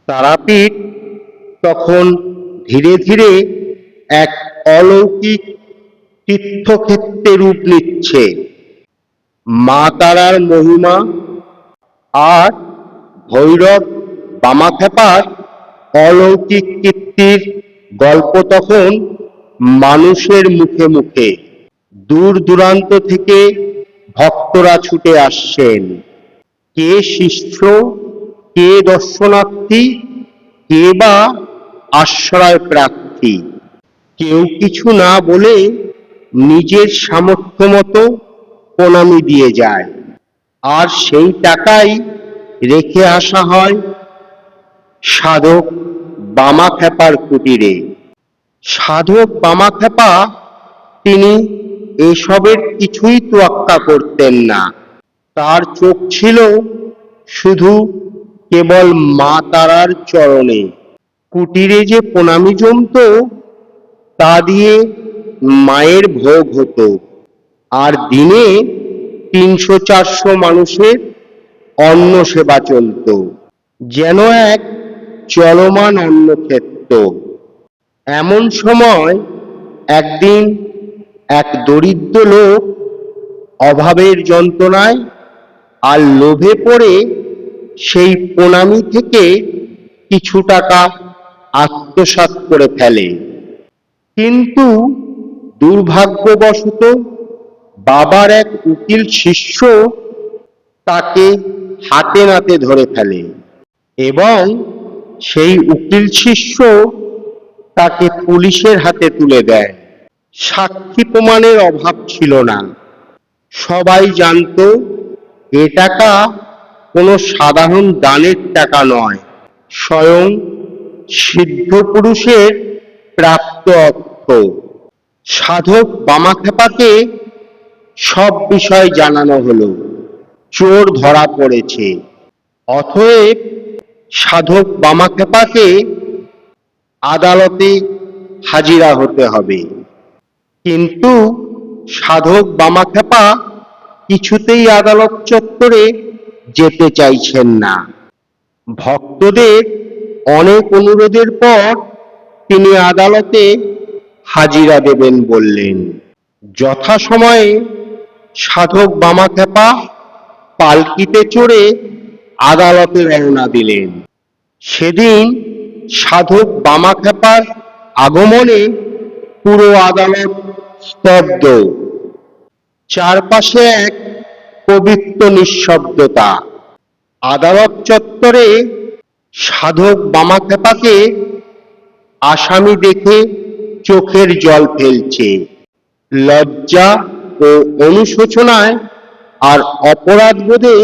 তারাপীঠ তখন ধীরে ধীরে এক অলৌকিক তীর্থক্ষেত্রে রূপ নিচ্ছে। মা তারার মহিমা আর ভৈরব বামাখ্যাপার অলৌকিক কীর্তির গল্প তখন মানুষের মুখে মুখে। দূর দূরান্ত থেকে ভক্তরা ছুটে আসছেন, কে শিষ্য, কে দর্শনার্থী, কে বা আশ্রয় প্রার্থী। কেউ কিছু না বলে নিজের সামর্থ্য মতো প্রণামী দিয়ে যায়, আর সেই টাকাই রেখে আসা হয় সাধক বামাখ্যাপার কুটিরে। সাধক বামাখ্যাপা তিনি এসবের কিছুই তোয়াক্কা করতেন না। তার চোখ ছিল শুধু কেবল মা তারার চরণে। কুটিরে যে প্রণামী জমত তা দিয়ে মায়ের ভোগ হতো, আর দিনে ৩০০-৪০০ মানুষের অন্ন সেবা চলত, যেন এক চলমান অন্নক্ষেত্র। এমন সময় একদিন এক দরিদ্র লোক অভাবের যন্ত্রণায় আর লোভে পড়ে সেই প্রণামী থেকে কিছু টাকা আত্মসাৎ করে ফেলে। কিন্তু দুর্ভাগ্যবশত বাবার এক উকিল শিষ্য তাকে হাতে নাতে ধরে ফেলে, এবং সেই উকিল শিষ্য তাকে পুলিশের হাতে তুলে দেয়। সাক্ষী প্রমাণের অভাব ছিল না। সবাই জানত এ টাকা কোনো সাধারণ দানের টাকা নয়, স্বয়ং সিদ্ধ পুরুষের প্রাপ্ত অর্থ। সাধক বামাখ্যাপাকে সব বিষয় জানানো হলো। চোর ধরা পড়েছে, অতএব সাধক বামাখ্যাপাকে আদালতে হাজিরা হতে হবে। কিন্তু সাধক বামাখ্যাপা কিছুতেই আদালত চত্বরে যেতে চাইছেন না। ভক্তদের অনেক অনুরোধের পর তিনি আদালতে হাজিরা দেবেন বললেন। যথাসময়ে সাধক বামাখ্যাপা পালকিতে চড়ে আদালতে রওনা দিলেন। সেদিন সাধক বামাখ্যাপার আগমনে পুরো আদালত স্তব্ধ। চারপাশে এক পবিত্র নিঃশব্দতা। আদালত চত্বরে সাধক বামাখ্যাপাকে আসামি দেখে চোখের জল ফেলছে। লজ্জা ও অনুশোচনায় আর অপরাধ বোধে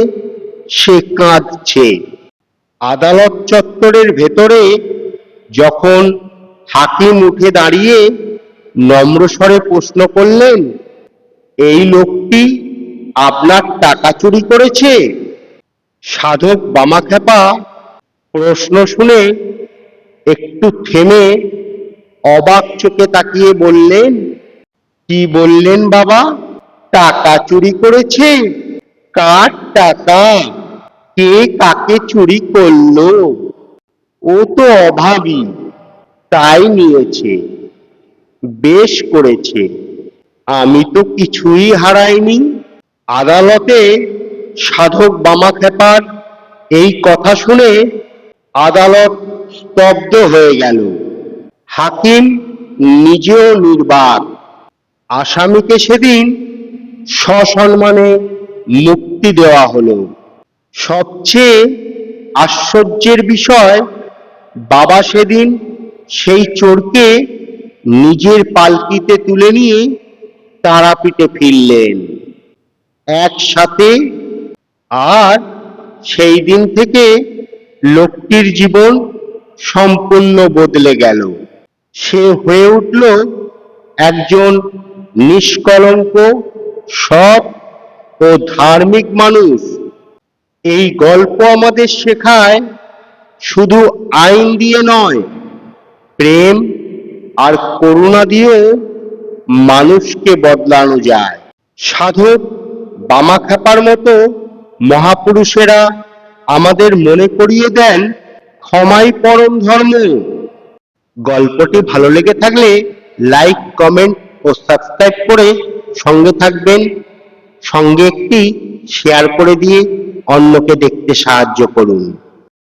সে কাঁদছে। আদালত চত্বরের ভেতরে যখন হাকিম উঠে দাঁড়িয়ে নম্র স্বরে প্রশ্ন করলেন, এই লোকটি আপনার টাকা চুরি করেছে? সাধক বামাখ্যাপা প্রশ্ন শুনে একটু থেমে অবাক চোখে তাকিয়ে বললেন, কি বললেন বাবা? টাকা চুরি করেছে? কার টাকা? কে কাকে চুরি করলো? ও তো অভাবী, তাই নিয়েছে। বেশ করেছে, আমি তো কিছুই হারাইনি। আদালতে সাধক বামাখ্যাপার এই কথা শুনে আদালত স্তব্ধ হয়ে গেল। হাকিম নিজেও নির্বাক। আসামিকে সেদিন সসম্মানে মুক্তি দেওয়া হলো। সবচেয়ে আশ্চর্যের বিষয়, বাবা সেদিন সেই চোরকে নিজের পালকিতে তুলে নিয়ে তারাপীঠে ফিরলেন একসাথে। আর সেই দিন থেকে লোকটির জীবন সম্পূর্ণ বদলে গেল। সে হয়ে উঠল একজন নিষ্কলঙ্ক, সৎ ও ধার্মিক মানুষ। এই গল্প আমাদের শেখায়, শুধু আইন দিয়ে নয়, প্রেম আর করুণা দিয়েও মানুষকে বদলানো যায়। সাধক বামাখ্যাপার মতো মহাপুরুষেরা আমাদের মনে করিয়ে দেন, ক্ষমাই পরম ধর্ম। গল্পটি ভালো লেগে থাকলে লাইক, কমেন্ট ও সাবস্ক্রাইব করে সঙ্গে থাকবেন। সঙ্গে একটি শেয়ার করে দিয়ে অন্যকে দেখতে সাহায্য করুন।